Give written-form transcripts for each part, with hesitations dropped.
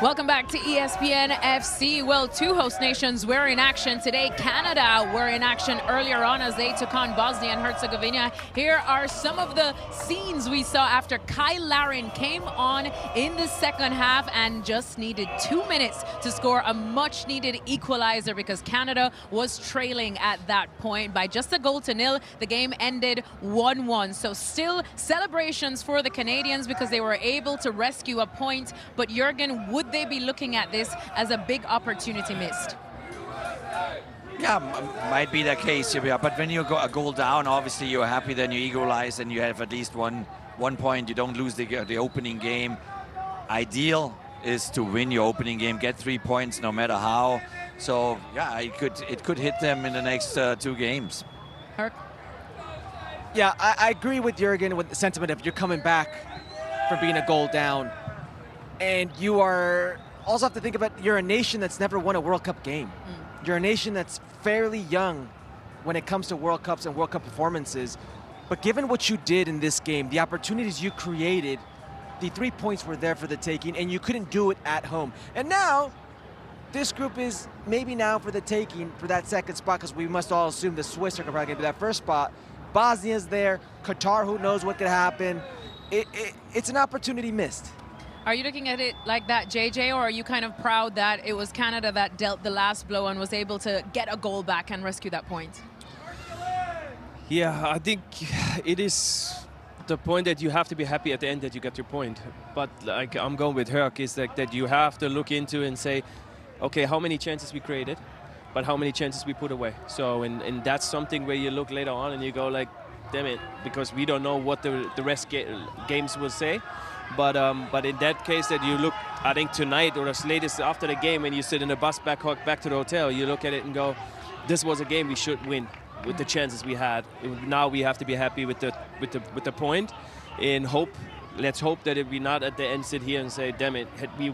Welcome back to ESPN FC. Well, two host nations were in action today. Canada were in action earlier on as they took on Bosnia and Herzegovina. Here are some of the scenes we saw after Kyle Larin came on in the second half and just needed 2 minutes to score a much-needed equalizer because Canada was trailing at that point by just a goal to nil. The game ended 1-1. So still celebrations for the Canadians because they were able to rescue a point. But Jurgen, would they be looking at this as a big opportunity missed? Yeah, might be the case, yeah. But when you go a goal down, obviously you're happy, then you equalize and you have at least one point. You don't lose the opening game. Ideal is to win your opening game, get 3 points no matter how. So yeah, it could hit them in the next 2 games. Herc? Yeah, I agree with Jurgen with the sentiment of you're coming back from being a goal down. And you are also have to think about you're a nation that's never won a World Cup game. You're a nation that's fairly young when it comes to World Cups and World Cup performances. But given what you did in this game, the opportunities you created, the 3 points were there for the taking, and you couldn't do it at home. And now, this group is maybe now for the taking for that second spot, because we must all assume the Swiss are probably going to be that first spot. Bosnia's there, Qatar, who knows what could happen. It's an opportunity missed. Are you looking at it like that, JJ, or are you kind of proud that it was Canada that dealt the last blow and was able to get a goal back and rescue that point? Yeah, I think it is the point that you have to be happy at the end that you get your point. But like I'm going with Herc, is that you have to look into and say, okay, how many chances we created, but how many chances we put away. So, and that's something where you look later on and you go like, damn it, because we don't know what the rest games will say. But in that case that you look, I think tonight or as late as after the game when you sit in the bus back to the hotel, you look at it and go, this was a game we should win with the chances we had. Now we have to be happy with the point and hope. Let's hope that if we not at the end sit here and say, damn it, had we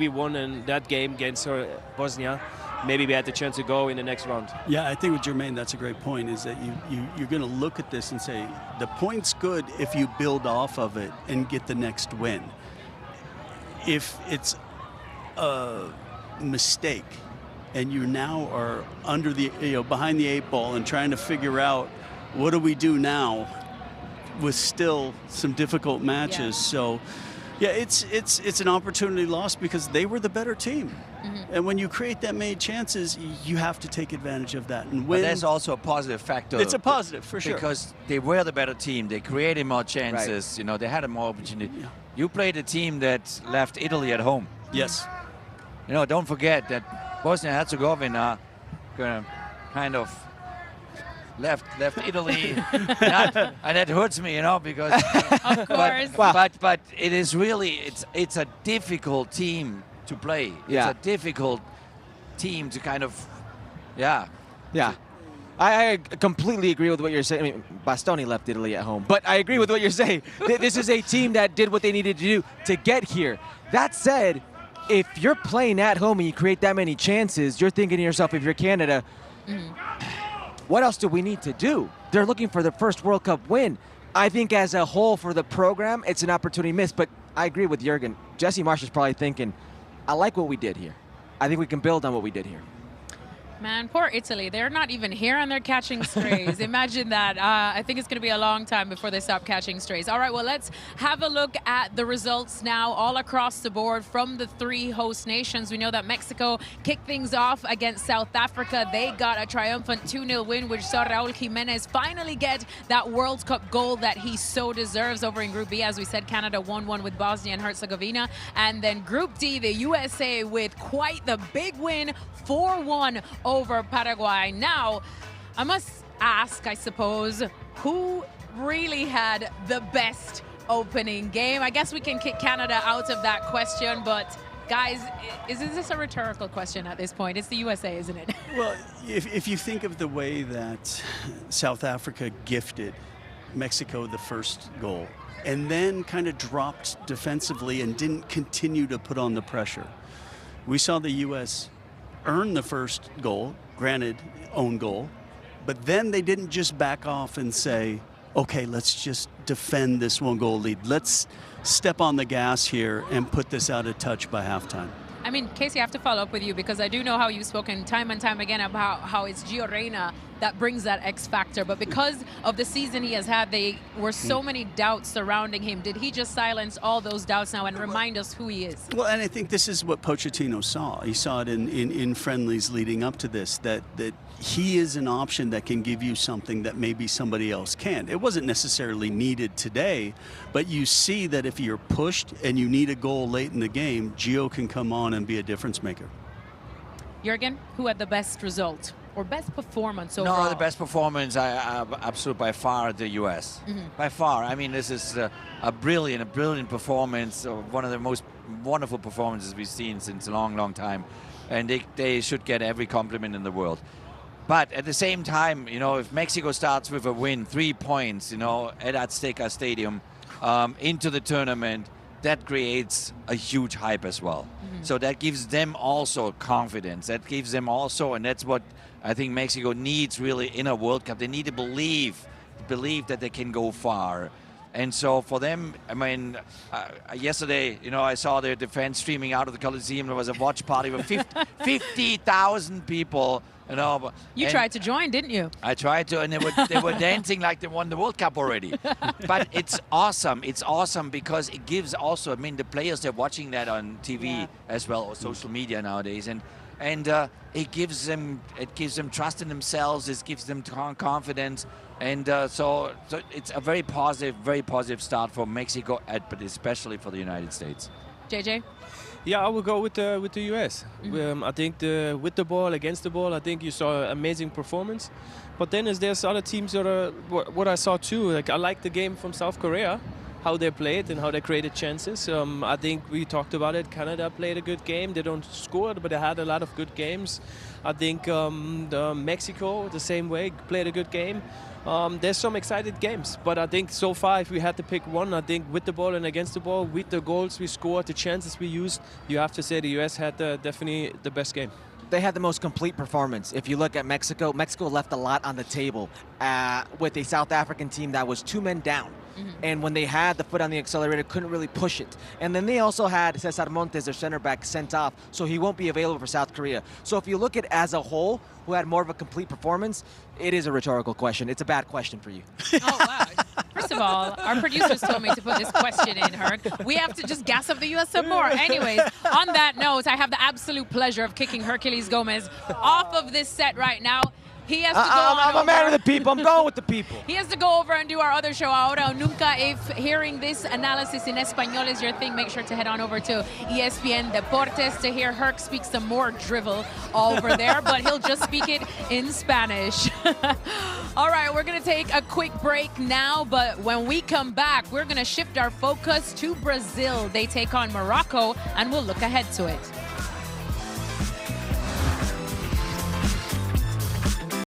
won in that game against Bosnia, maybe we had the chance to go in the next round. Yeah, I think with Jermaine, that's a great point, is that you're going to look at this and say, the point's good if you build off of it and get the next win. If it's a mistake and you now are under the, behind the 8 ball and trying to figure out what do we do now with still some difficult matches. Yeah. So yeah, it's an opportunity lost because they were the better team. And when you create that many chances, you have to take advantage of that and win. But there's also a positive factor. It's a positive, for sure. Because they were the better team. They created more chances. Right. They had a more opportunity. Yeah. You played a team that left Italy at home. Yes. Don't forget that Bosnia and Herzegovina kind of left Italy, and that hurts me, because. Of course. But it is really it's a difficult team to play. Yeah. It's a difficult team to kind of, Yeah. I completely agree with what you're saying. I mean, Bastoni left Italy at home, but I agree with what you're saying. This is a team that did what they needed to do to get here. That said, if you're playing at home and you create that many chances, you're thinking to yourself, if you're Canada, what else do we need to do? They're looking for their first World Cup win. I think as a whole for the program, it's an opportunity missed, but I agree with Jurgen. Jesse Marsh is probably thinking, I like what we did here. I think we can build on what we did here. Man, poor Italy. They're not even here and they're catching strays. Imagine that. I think it's going to be a long time before they stop catching strays. All right, well, let's have a look at the results now all across the board from the 3 host nations. We know that Mexico kicked things off against South Africa. They got a triumphant 2-0 win, which saw Raul Jimenez finally get that World Cup goal that he so deserves over in Group B. As we said, Canada 1-1 with Bosnia and Herzegovina. And then Group D, the USA with quite the big win, 4-1 over Paraguay. Now, I must ask, I suppose, who really had the best opening game? I guess we can kick Canada out of that question, but guys, is this a rhetorical question at this point? It's the USA, isn't it? Well, if you think of the way that South Africa gifted Mexico the first goal and then kind of dropped defensively and didn't continue to put on the pressure, we saw the U.S. earn the first goal, granted own goal, but then they didn't just back off and say, okay, let's just defend this 1-goal lead. Let's step on the gas here and put this out of touch by halftime. I mean, Casey, I have to follow up with you because I do know how you've spoken time and time again about how it's Gio Reyna that brings that X factor. But because of the season he has had, there were so many doubts surrounding him. Did he just silence all those doubts now and remind us who he is? Well, and I think this is what Pochettino saw. He saw it in friendlies leading up to this, that he is an option that can give you something that maybe somebody else can't. It wasn't necessarily needed today, but you see that if you're pushed and you need a goal late in the game, Gio can come on and be a difference maker. Jurgen, who had the best result or best performance overall? No, the best performance, absolute by far, the U.S. By far. I mean, this is a brilliant performance, one of the most wonderful performances we've seen since a long, long time. And they should get every compliment in the world. But at the same time, you know, if Mexico starts with a win, 3 points, you know, at Azteca Stadium, into the tournament, that creates a huge hype as well. So that gives them also confidence. That gives them also, and that's what I think Mexico needs really in a World Cup. They need to believe that they can go far. And so for them, I mean, yesterday, you know, I saw the fans streaming out of the Coliseum. There was a watch party with 50,000 people. You know, you tried to join, didn't you? I tried to, and they were dancing like they won the World Cup already. But it's awesome. It's awesome because it gives also, I mean, the players, they're watching that on TV as well, or social media nowadays, and it gives them trust in themselves. It gives them confidence, and so it's a very positive start for Mexico, but especially for the United States. JJ. Yeah, I will go with the US. I think with the ball, against the ball, I think you saw an amazing performance. But then there's other teams that are what I saw too. Like I like the game from South Korea, how they played and how they created chances. I think we talked about it. Canada played a good game. They don't score, but they had a lot of good games. I think Mexico, the same way, played a good game. There's some excited games, but I think so far, if we had to pick one, I think with the ball and against the ball, with the goals we scored, the chances we used, you have to say the US had definitely the best game. They had the most complete performance. If you look at Mexico, Mexico left a lot on the table with a South African team that was 2 men down. And when they had the foot on the accelerator, couldn't really push it. And then they also had Cesar Montes, their center back, sent off, so he won't be available for South Korea. So if you look at as a whole, who had more of a complete performance, it is a rhetorical question. It's a bad question for you. Oh, wow. First of all, our producers told me to put this question in, Herc. We have to just gas up the U.S. some more. Anyways, on that note, I have the absolute pleasure of kicking Herculez Gomez off of this set right now. He has to go I'm a man of the people. I'm going with the people. He has to go over and do our other show, Ahora o Nunca. If hearing this analysis in Espanol is your thing, make sure to head on over to ESPN Deportes to hear Herc speak some more drivel over there, but he'll just speak it in Spanish. All right, we're going to take a quick break now, but when we come back, we're going to shift our focus to Brazil. They take on Morocco, and we'll look ahead to it.